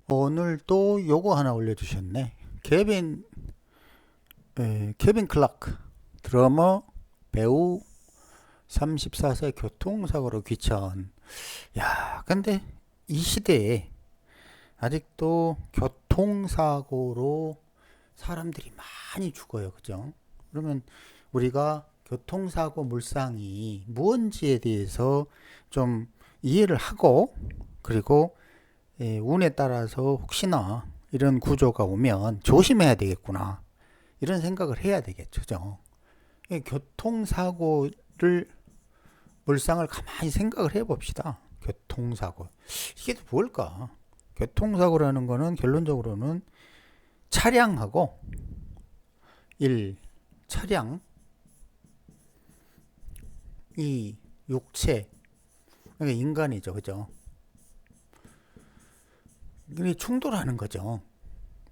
오늘 또 요거 하나 올려주셨네. 케빈 클라크, 드러머, 배우, 34세 교통사고로 귀천. 야, 근데 이 시대에 아직도 교통사고로 사람들이 많이 죽어요. 그죠? 그러면 우리가 교통사고 물상이 무언지에 대해서 좀 이해를 하고, 그리고 운에 따라서 혹시나 이런 구조가 오면 조심해야 되겠구나, 이런 생각을 해야 되겠죠. 그죠? 교통사고를 물상을 가만히 생각을 해봅시다. 교통사고, 이게 뭘까? 교통사고라는 거는 결론적으로는 차량하고 1. 차량, 2. 육체, 그러니까 인간이죠. 그죠? 이게 충돌하는 거죠.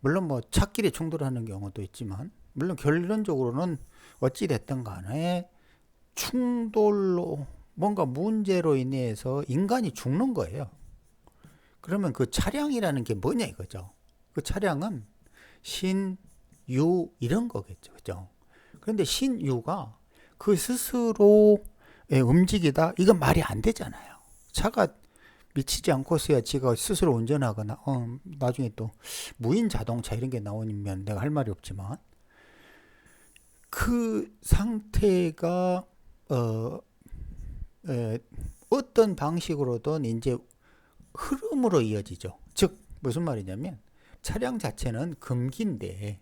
물론 뭐 차끼리 충돌하는 경우도 있지만, 물론 결론적으로는 어찌 됐든 간에 충돌로, 뭔가 문제로 인해서 인간이 죽는 거예요. 그러면 그 차량이라는 게 뭐냐 이거죠. 그 차량은 신, 유 이런 거겠죠. 그죠? 그런데 신유가 그 스스로 움직이다, 이건 말이 안 되잖아요. 차가 미치지 않고서야 지가 스스로 운전하거나, 나중에 또 무인 자동차 이런 게 나오면 내가 할 말이 없지만, 그 상태가 어, 어떤 방식으로든 이제 흐름으로 이어지죠. 즉 무슨 말이냐면, 차량 자체는 금기인데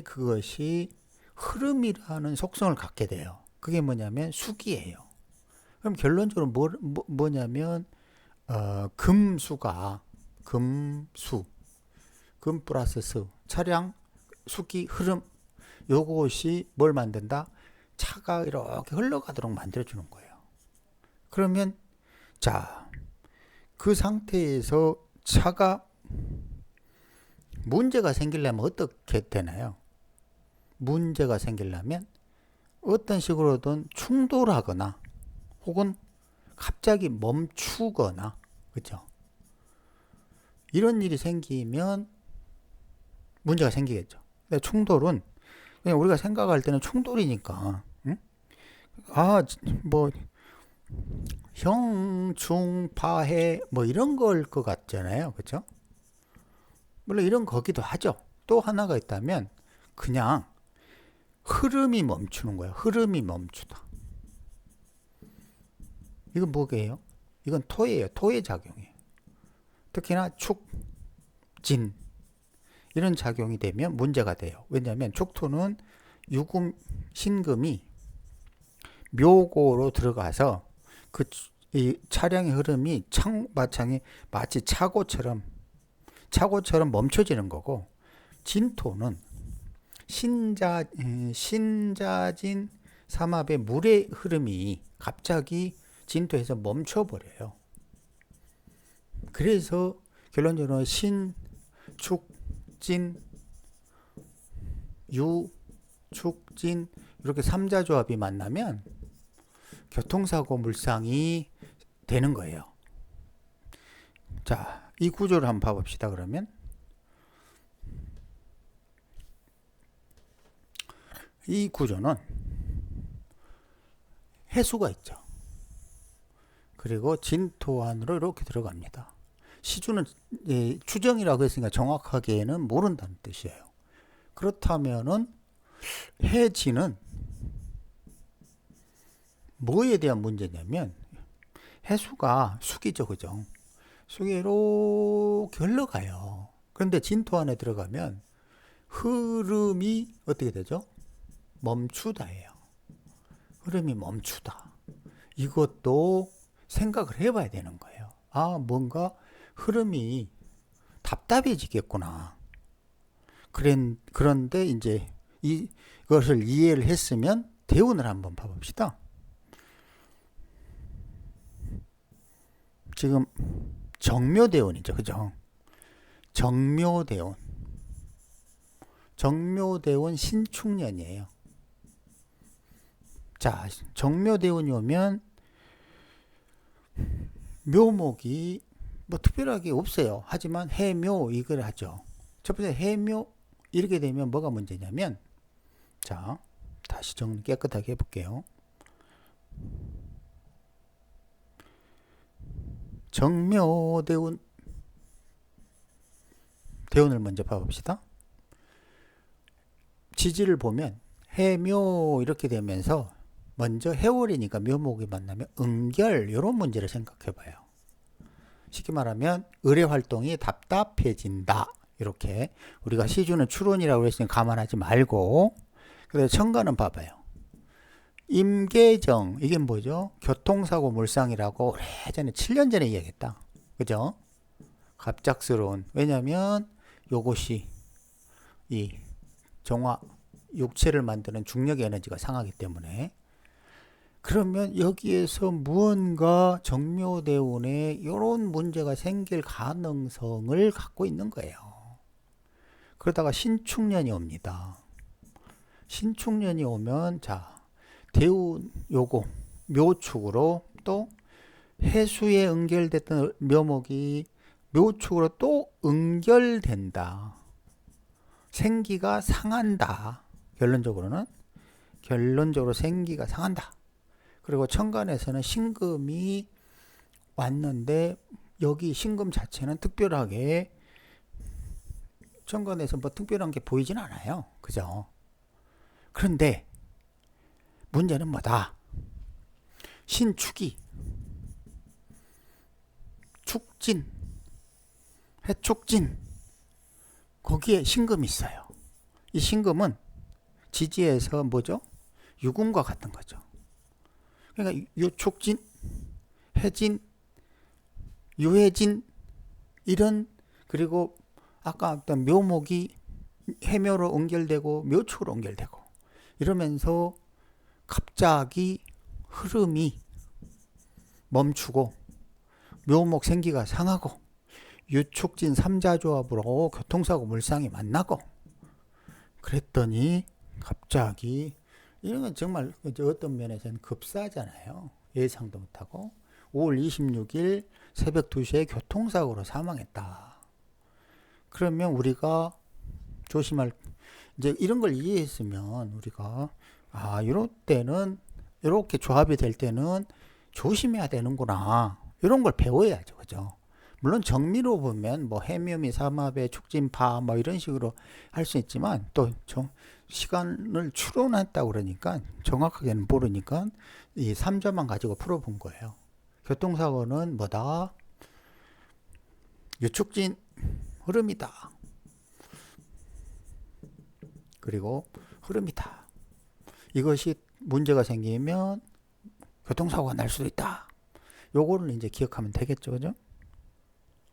그것이 흐름이라는 속성을 갖게 돼요. 그게 뭐냐면 수기예요. 그럼 결론적으로 뭐냐면, 금수가, 금수, 금 플러스 수, 차량 수기 흐름, 요것이 뭘 만든다? 차가 이렇게 흘러가도록 만들어주는 거예요. 그러면 자, 그 상태에서 차가 문제가 생기려면 어떻게 되나요? 문제가 생기려면 어떤 식으로든 충돌하거나 혹은 갑자기 멈추거나, 그죠? 이런 일이 생기면 문제가 생기겠죠. 근데 충돌은 그냥 우리가 생각할 때는 충돌이니까, 응? 아, 뭐 형충파해 뭐 이런 걸 것 같잖아요. 그죠? 물론 이런 거기도 하죠. 또 하나가 있다면 그냥 흐름이 멈추는 거예요. 흐름이 멈추다. 이건 뭐게요? 이건 토예요. 토의 작용이에요. 특히나 축, 진 이런 작용이 되면 문제가 돼요. 왜냐하면 촉토는 유금, 신금이 묘고로 들어가서 그 이 차량의 흐름이 마치 차고처럼 멈춰지는 거고, 진토는 신자진 삼합의 물의 흐름이 갑자기 진토에서 멈춰버려요. 그래서 결론적으로 신, 축, 진, 유, 축, 진 이렇게 삼자조합이 만나면 교통사고 물상이 되는 거예요. 자, 이 구조를 한번 봐봅시다. 그러면 이 구조는 해수가 있죠. 그리고 진토 안으로 이렇게 들어갑니다. 시주는 추정이라고 했으니까 정확하게는 모른다는 뜻이에요. 그렇다면은 해지는 뭐에 대한 문제냐면, 해수가 수기죠. 그죠? 수기 이렇게 흘러가요. 그런데 진토 안에 들어가면 흐름이 어떻게 되죠? 멈추다예요. 흐름이 멈추다. 이것도 생각을 해봐야 되는 거예요. 아, 뭔가 흐름이 답답해지겠구나. 그런데 이제 이것을 이해를 했으면 대운을 한번 봐봅시다. 지금 정묘대운이죠. 그죠? 정묘대운. 정묘대운 신축년이에요. 자, 정묘대운이 오면 묘목이 뭐 특별하게 없어요. 하지만 해묘 이걸 하죠. 첫 번째 해묘 이렇게 되면 뭐가 문제냐면, 자 다시 정리 깨끗하게 해볼게요. 정묘대운 대운을 먼저 봐봅시다. 지지를 보면 해묘 이렇게 되면서 먼저 해월이니까 묘목이 만나면 응결 이런 문제를 생각해 봐요. 쉽게 말하면 의뢰 활동이 답답해진다. 이렇게 우리가 시주는 출운이라고 했으니 감안하지 말고, 그래서 천간은 봐봐요. 임계정 이게 뭐죠? 교통사고 물상이라고 오래전에 7년 전에 이야기했다. 그죠? 갑작스러운, 왜냐면 요것이 이 정화 육체를 만드는 중력의 에너지가 상하기 때문에. 그러면 여기에서 무언가 정묘대운에 이런 문제가 생길 가능성을 갖고 있는 거예요. 그러다가 신축년이 옵니다. 신축년이 오면 자 대운 요거 묘축으로 또 해수에 응결됐던 묘목이 묘축으로 또 응결된다. 생기가 상한다. 결론적으로는 생기가 상한다. 그리고 천간에서는 신금이 왔는데 여기 신금 자체는 특별하게 천간에서 뭐 특별한 게 보이진 않아요. 그죠? 그런데 문제는 뭐다? 신축이 축진, 해축진 거기에 신금이 있어요. 이 신금은 지지에서 뭐죠? 유금과 같은 거죠. 그러니까 유축진, 해진, 유해진 이런, 그리고 아까 어떤 묘목이 해묘로 연결되고 묘축으로 연결되고 이러면서 갑자기 흐름이 멈추고 묘목 생기가 상하고 유축진 삼자조합으로 교통사고 물상이 만나고, 그랬더니 갑자기 이런 건 정말 어떤 면에서는 급사잖아요. 예상도 못하고 5월 26일 새벽 2시에 교통사고로 사망했다. 그러면 우리가 조심할, 이제 이런 걸 이해했으면 우리가 이럴 때는 이렇게 조합이 될 때는 조심해야 되는구나, 이런 걸 배워야죠. 그죠? 물론 정미로 보면 뭐 해묘미 삼합의 축진파 뭐 이런 식으로 할 수 있지만 또 시간을 추론했다고 그러니까 정확하게는 모르니까 이 3점만 가지고 풀어본 거예요. 교통사고는 뭐다? 유축진 흐름이다. 그리고 흐름이다. 이것이 문제가 생기면 교통사고가 날 수도 있다. 요거를 이제 기억하면 되겠죠. 그죠?